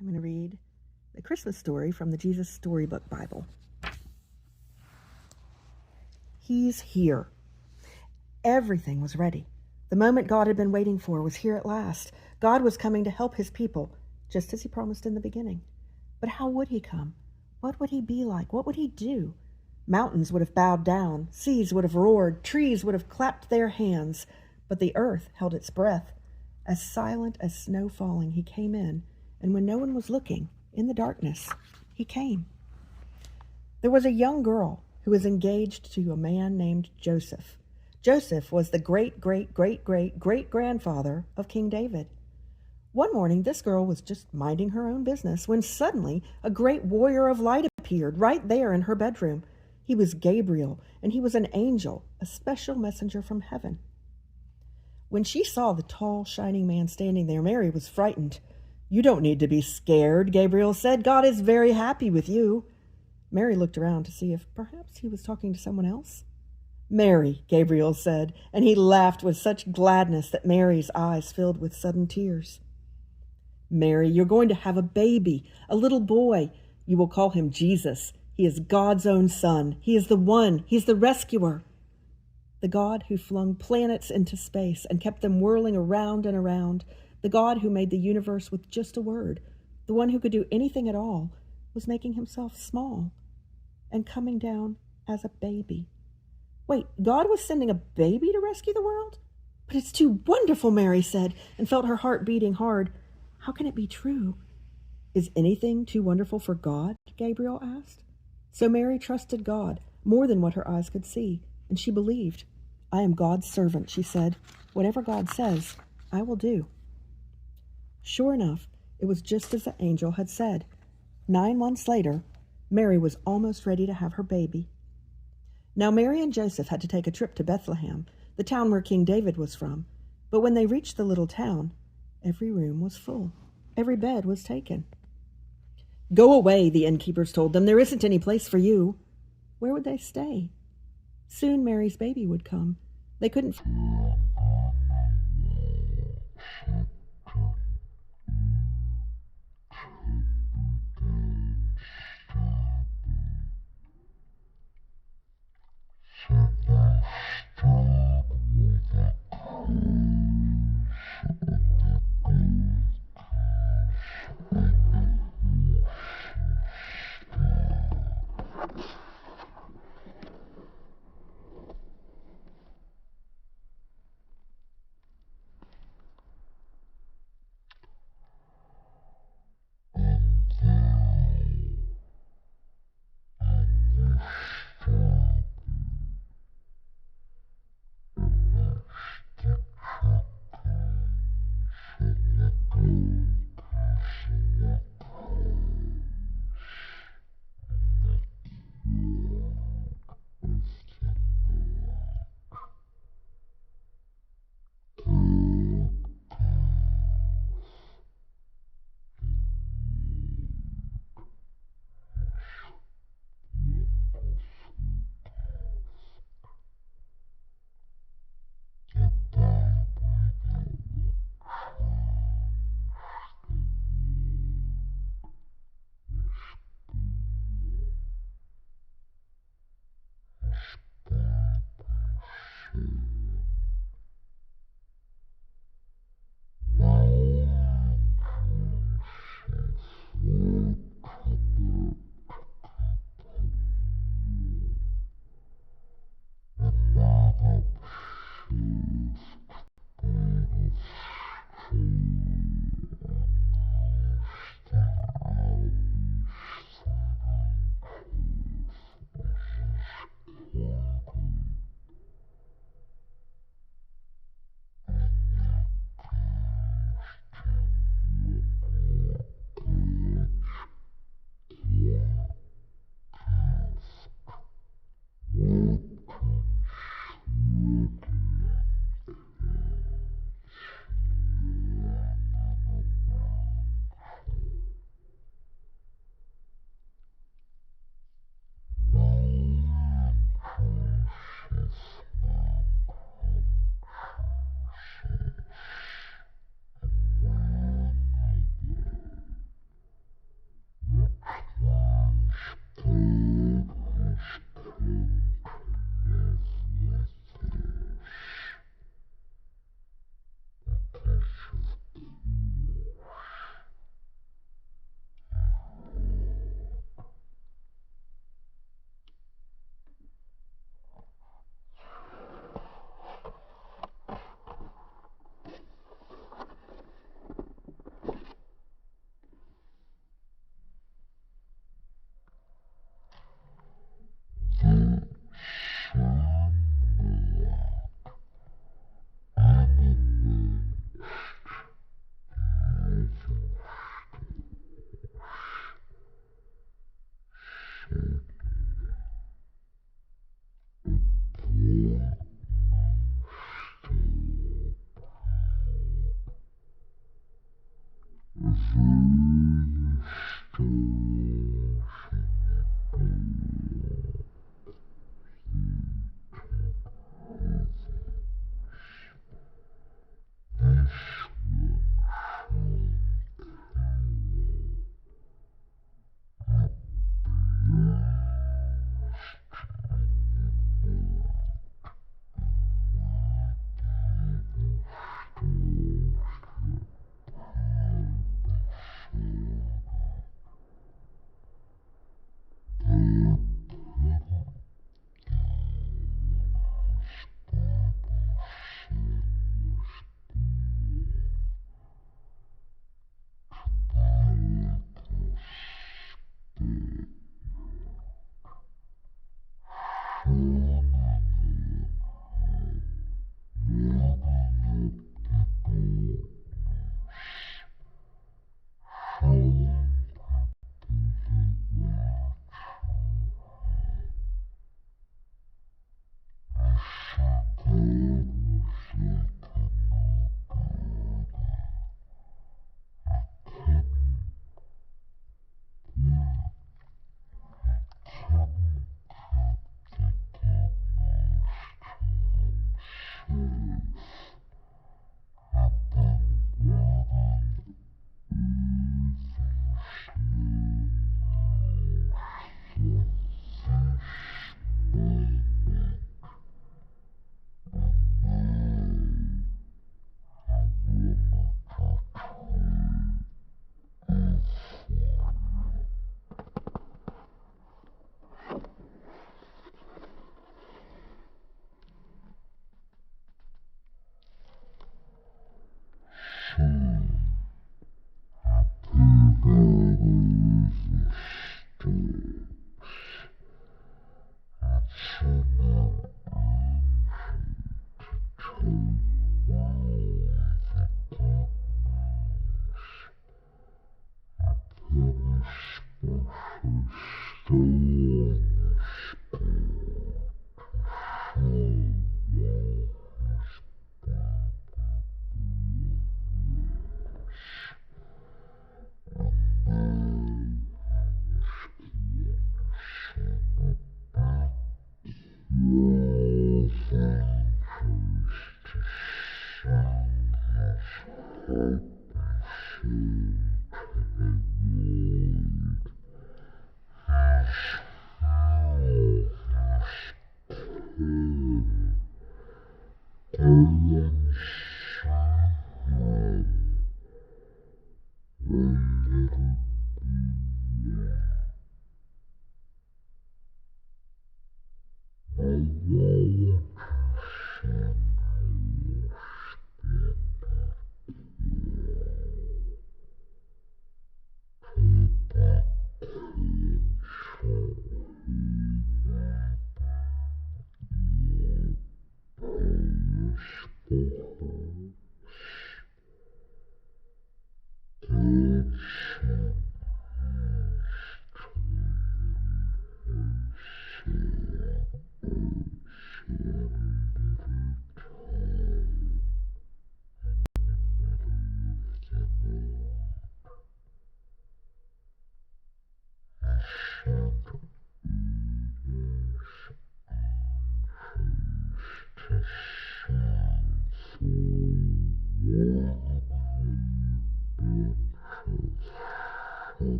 I'm going to read the Christmas story from the Jesus Storybook Bible. He's here. Everything was ready. The moment God had been waiting for was here at last. God was coming to help his people, just as he promised in the beginning. But how would he come? What would he be like? What would he do? Mountains would have bowed down, seas would have roared, trees would have clapped their hands, but the earth held its breath. As silent as snow falling, he came in, and when no one was looking, in the darkness, he came. There was a young girl who was engaged to a man named Joseph. Joseph was the great-great-great-great-great-grandfather of King David. One morning, this girl was just minding her own business when suddenly a great warrior of light appeared right there in her bedroom. He was Gabriel, and he was an angel, a special messenger from heaven. When she saw the tall, shining man standing there, Mary was frightened. "You don't need to be scared," Gabriel said. "God is very happy with you." Mary looked around to see if perhaps he was talking to someone else. "Mary," Gabriel said, and he laughed with such gladness that Mary's eyes filled with sudden tears. "Mary, you're going to have a baby, a little boy. You will call him Jesus. He is God's own son. He is the one. He's the rescuer. The God who flung planets into space and kept them whirling around and around, the God who made the universe with just a word, the one who could do anything at all, was making himself small and coming down as a baby. Wait, God was sending a baby to rescue the world? But it's too wonderful, Mary said, and felt her heart beating hard. How can it be true? Is anything too wonderful for God? Gabriel asked. So Mary trusted God more than what her eyes could see, and she believed. I am God's servant, she said. Whatever God says, I will do. Sure enough, it was just as the angel had said. 9 months later, Mary was almost ready to have her baby. Now Mary and Joseph had to take a trip to Bethlehem, the town where King David was from. But when they reached the little town, every room was full. Every bed was taken. Go away, the innkeepers told them. There isn't any place for you. Where would they stay? Soon Mary's baby would come. They couldn't...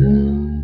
Destiny.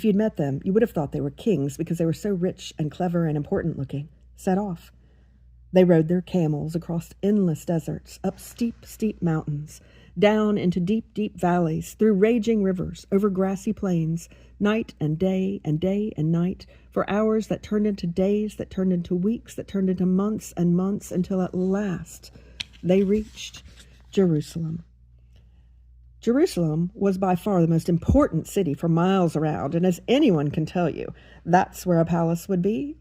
If you'd met them, you would have thought they were kings because they were so rich and clever and important looking. Set off. They rode their camels across endless deserts, up steep, steep mountains, down into deep, deep valleys, through raging rivers, over grassy plains, night and day and day and night, for hours that turned into days, that turned into weeks, that turned into months and months, until at last they reached Jerusalem. Jerusalem was by far the most important city for miles around, and as anyone can tell you, that's where a palace would be,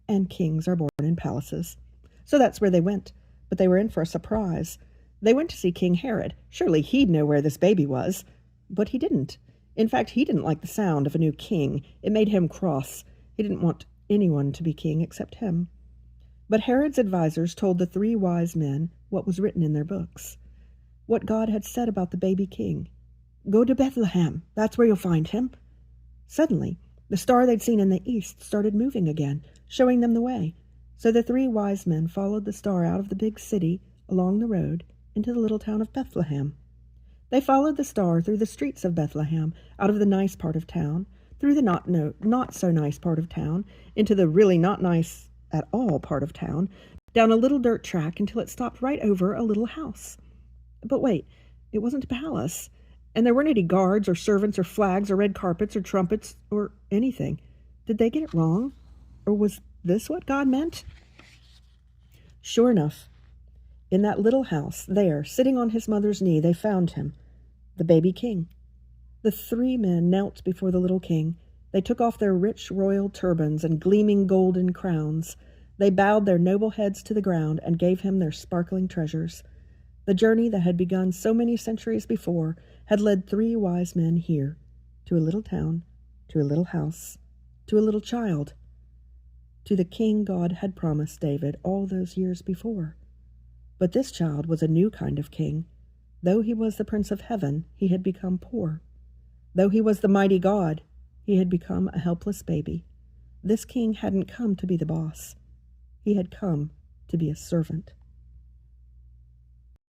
and kings are born in palaces. So that's where they went, but they were in for a surprise. They went to see King Herod. Surely he'd know where this baby was, but he didn't. In fact, he didn't like the sound of a new king. It made him cross. He didn't want anyone to be king except him. But Herod's advisers told the 3 wise men what was written in their books, what God had said about the baby king. Go to Bethlehem. That's where you'll find him. Suddenly, the star they'd seen in the east started moving again, showing them the way. So the 3 wise men followed the star out of the big city, along the road, into the little town of Bethlehem. They followed the star through the streets of Bethlehem, out of the nice part of town, through the not so nice part of town, into the really not nice at all part of town, down a little dirt track until it stopped right over a little house. But wait, it wasn't a palace, and there weren't any guards or servants or flags or red carpets or trumpets or anything. Did they get it wrong? Or was this what God meant? Sure enough, in that little house, there, sitting on his mother's knee, they found him, the baby king. The 3 men knelt before the little king. They took off their rich royal turbans and gleaming golden crowns. They bowed their noble heads to the ground and gave him their sparkling treasures. The journey that had begun so many centuries before had led 3 wise men here, to a little town, to a little house, to a little child, to the king God had promised David all those years before. But this child was a new kind of king. Though he was the Prince of Heaven, he had become poor. Though he was the mighty God, he had become a helpless baby. This king hadn't come to be the boss. He had come to be a servant.